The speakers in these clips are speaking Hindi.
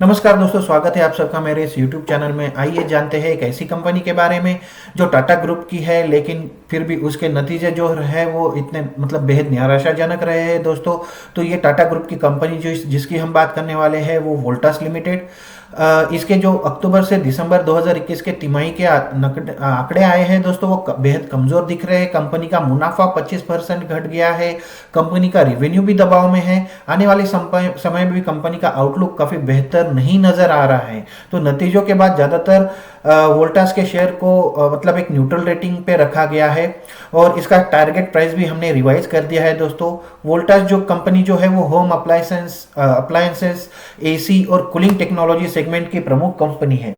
नमस्कार दोस्तों, स्वागत है आप सबका मेरे इस YouTube चैनल में। आइए जानते हैं एक ऐसी कंपनी के बारे में जो टाटा ग्रुप की है, लेकिन फिर भी उसके नतीजे जो है वो इतने बेहद निराशाजनक रहे हैं दोस्तों। तो ये टाटा ग्रुप की कंपनी जिसकी हम बात करने वाले हैं वो वोल्टास लिमिटेड। इसके जो अक्टूबर से दिसंबर 2021 के तिमाही के आंकड़े आए हैं दोस्तों, वो बेहद कमजोर दिख रहे हैं। कंपनी का मुनाफा 25% घट गया है। कंपनी का रेवेन्यू भी दबाव में है। आने वाले समय में भी कंपनी का आउटलुक काफी बेहतर नहीं नजर आ रहा है। तो नतीजों के बाद ज्यादातर वोल्टास के शेयर को एक न्यूट्रल रेटिंग पे रखा गया है और इसका टारगेट प्राइस भी हमने रिवाइज कर दिया है दोस्तों। वोल्टास जो कंपनी जो है वो होम अप्लायंसेस, एसी और कूलिंग टेक्नोलॉजी सेगमेंट की प्रमुख कंपनी है।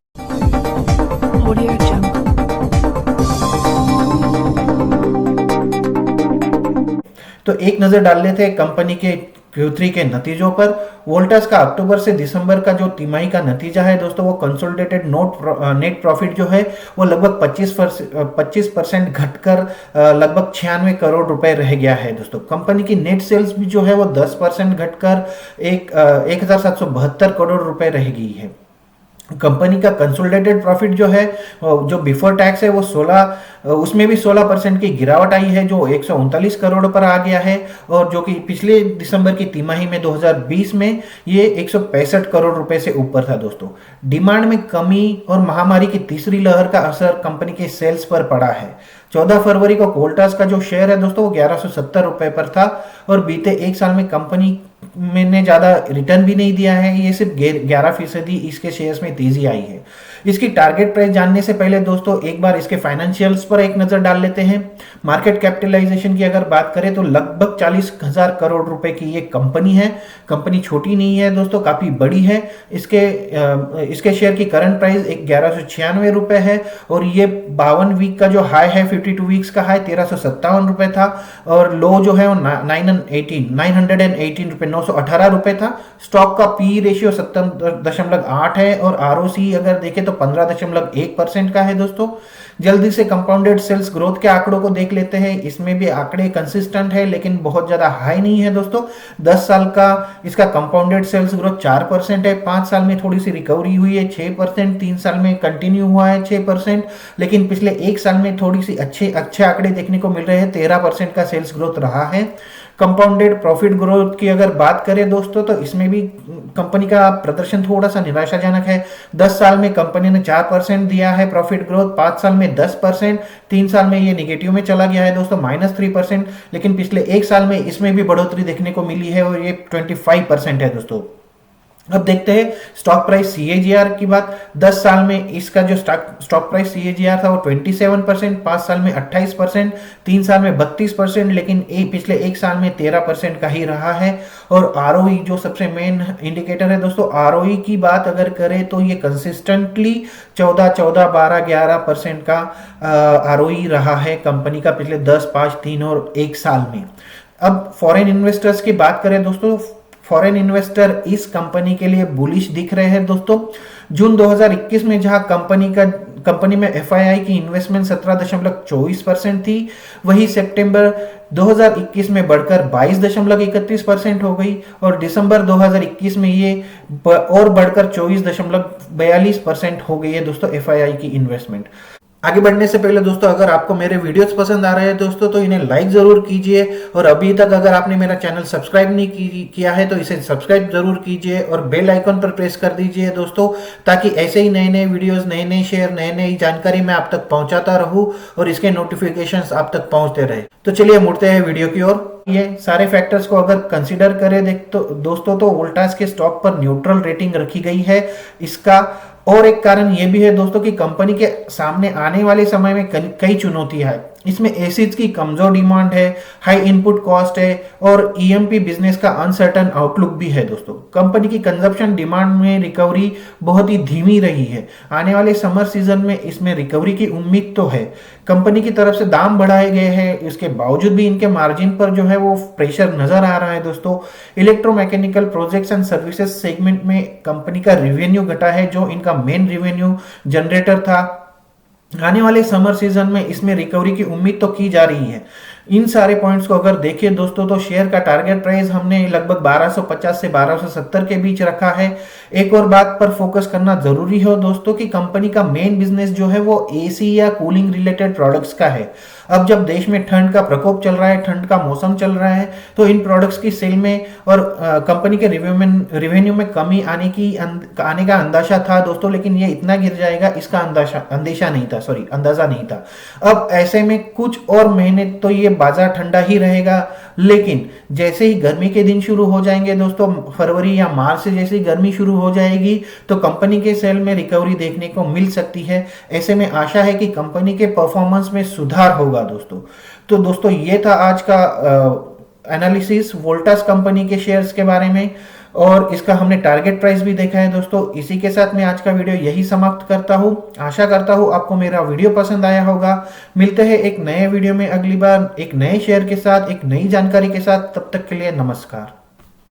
तो एक नजर डाल लेते हैं कंपनी के Q3 के नतीजों पर। वोल्टास का अक्टूबर से दिसंबर का जो तिमाही का नतीजा है दोस्तों, वो कंसोलिडेटेड नेट प्रॉफिट जो है वो लगभग 25% घटकर लगभग 96 करोड़ रुपए रह गया है दोस्तों। कंपनी की नेट सेल्स भी जो है वो 10% घटकर 1772 करोड़ रुपए रह गई है। कंपनी का कंसोलिडेटेड प्रॉफिट जो है, जो बिफोर टैक्स है, वो उसमेमें भी 16% की गिरावट आई है, जो 139 करोड़ पर आ गया है। और जो कि पिछले दिसंबर की तिमाही में 2020 में ये 165 करोड़ रुपए से ऊपर था दोस्तों। डिमांड में कमी और महामारी की तीसरी लहर का असर कंपनी के सेल्स पर पड़ा है। 14 फरवरी को वोल्टास का जो शेयर है दोस्तों वो 1170 रुपए पर था और बीते एक साल में कंपनी मैंने ज्यादा रिटर्न भी नहीं दिया है। ये सिर्फ 11% इसके शेयर्स में तेजी आई है। इसकी टारगेट प्राइस जानने से पहले दोस्तों एक बार इसके फाइनेंशियल्स पर एक नजर डाल लेते हैं। मार्केट कैपिटलाइजेशन की अगर बात करें तो लगभग 40,000 करोड़ रुपए की ये कंपनी है। कंपनी छोटी नहीं है दोस्तों, काफी बड़ी है। इसके शेयर की करंट प्राइस 1196 रुपए है और ये 52 वीक का जो हाई है, 52 वीक्स का हाई 1357 रुपए था और लो जो है वो 918 रुपए 918 रुपए था। स्टॉक का पी रेशियो 70.8 है और आरओसी अगर देखें तो 15.1% का है दोस्तों। जल्दी से कंपाउंडेड सेल्स ग्रोथ के आंकड़ों को देख लेते हैं। इसमें भी आंकड़े कंसिस्टेंट है लेकिन बहुत ज्यादा हाई नहीं है दोस्तों। 10 साल का इसका कंपाउंडेड सेल्स ग्रोथ 4% है। 5 साल में थोड़ी सी रिकवरी हुई है 6%, 3 साल में कंटिन्यू हुआ है 6%, लेकिन पिछले एक साल में थोड़ी सी अच्छे आंकड़े देखने को मिल रहे हैं। 13% का सेल्स ग्रोथ रहा है। कंपाउंडेड प्रॉफिट ग्रोथ की अगर बात करें दोस्तों तो इसमें भी कंपनी का प्रदर्शन थोड़ा सा निराशाजनक है। 10 साल में कंपनी ने 4% दिया है प्रॉफिट ग्रोथ, 5 साल में 10%, 3 साल में ये निगेटिव में चला गया है दोस्तों -3%, लेकिन पिछले एक साल में इसमें भी बढ़ोतरी देखने को मिली है और ये 25% है दोस्तों। अब देखते हैं स्टॉक प्राइस CAGR की बात। 10 साल में इसका जो स्टॉक प्राइस CAGR था वो 27%, 5 साल में 28%, 3 साल में 32%, लेकिन पिछले एक साल में 13% का ही रहा है। और ROE जो सबसे मेन इंडिकेटर है दोस्तों, ROE की बात अगर करें तो ये कंसिस्टेंटली 14, 12, 11% का ROE रहा है कंपनी का पिछले 10, 5, 3 और 1 साल में। अब फॉरेन इन्वेस्टर्स की बात करें दोस्तों, फॉरेन इन्वेस्टर इस कंपनी के लिए बुलिश दिख रहे हैं दोस्तों। जून 2021 में जहां कंपनी में FII की इन्वेस्टमेंट 17.24% थी, वही सितंबर 2021 में बढ़कर 22.31% हो गई और दिसंबर 2021 में ये और बढ़कर 24.42% हो गई है दोस्तों FII की इन्वेस्टमेंट। आगे बढ़ने से पहले दोस्तों अगर आपको मेरे वीडियोस पसंद आ रहे हैं दोस्तों तो इन्हें लाइक जरूर कीजिए और अभी तक अगर आपने मेरा चैनल सब्सक्राइब नहीं किया है तो इसे सब्सक्राइब जरूर कीजिए और बेल आइकन पर प्रेस कर दीजिए दोस्तों, ताकि ऐसे ही नए वीडियोस, नए शेयर, नई जानकारी मैं आप तक पहुंचाता रहूं और इसके नोटिफिकेशंस आप तक पहुंचते रहे। तो चलिए मुड़ते हैं वीडियो की ओर। ये सारे फैक्टर्स को अगर कंसीडर करें दोस्तों तो वोल्टास के स्टॉक पर न्यूट्रल रेटिंग रखी गई है। इसका और एक कारण यह भी है दोस्तों कि कंपनी के सामने आने वाले समय में कई चुनौतियां हैं। इसमें एसिड्स की कमजोर डिमांड है, हाई इनपुट कॉस्ट है और EMP बिजनेस का अनसर्टन आउटलुक भी है दोस्तों। कंपनी की कंजप्शन डिमांड में रिकवरी बहुत ही धीमी रही है। आने वाले समर सीजन में इसमें रिकवरी की उम्मीद तो है। कंपनी की तरफ से दाम बढ़ाए गए हैं, इसके बावजूद भी इनके मार्जिन पर जो है वो प्रेशर नजर आ रहा है दोस्तों। Electromechanical projects and services segment में कंपनी का रेवेन्यू घटा है, जो इनका मेन रेवेन्यू जनरेटर था। आने वाले समर सीजन में इसमें रिकवरी की उम्मीद तो की जा रही है। इन सारे पॉइंट्स को अगर देखिए दोस्तों तो शेयर का टारगेट प्राइस हमने लगभग 1250 से 1270 के बीच रखा है। एक और बात पर फोकस करना जरूरी है दोस्तों कि कंपनी का मेन बिजनेस जो है वो एसी या कूलिंग रिलेटेड प्रोडक्ट्स का है। अब जब देश में ठंड का प्रकोप चल रहा है, ठंड का मौसम चल रहा है, तो इन प्रोडक्ट्स की सेल में और कंपनी के रिवेन्यू में कमी आने का अंदाजा था दोस्तों, लेकिन ये इतना गिर जाएगा इसका अंदाजा नहीं था। अब ऐसे में कुछ और महीने तो ये बाजार ठंडा ही रहेगा, लेकिन जैसे ही गर्मी के दिन शुरू हो जाएंगे दोस्तों, फरवरी या मार्च से जैसे ही गर्मी शुरू हो जाएगी तो कंपनी के सेल में रिकवरी देखने को मिल सकती है। ऐसे में आशा है कि कंपनी के परफॉर्मेंस में सुधार होगा दोस्तों। तो दोस्तों ये था आज का एनालिसिस वोल्टास कंपनी के शेयर्स के बारे में, और इसका हमने टारगेट प्राइस भी देखा है दोस्तों। इसी के साथ मैं आज का वीडियो यही समाप्त करता हूं। आशा करता हूं आपको मेरा वीडियो पसंद आया होगा। मिलते हैं एक नए वीडियो में अगली बार एक नए शेयर के साथ, एक नई जानकारी के साथ। तब तक के लिए नमस्कार।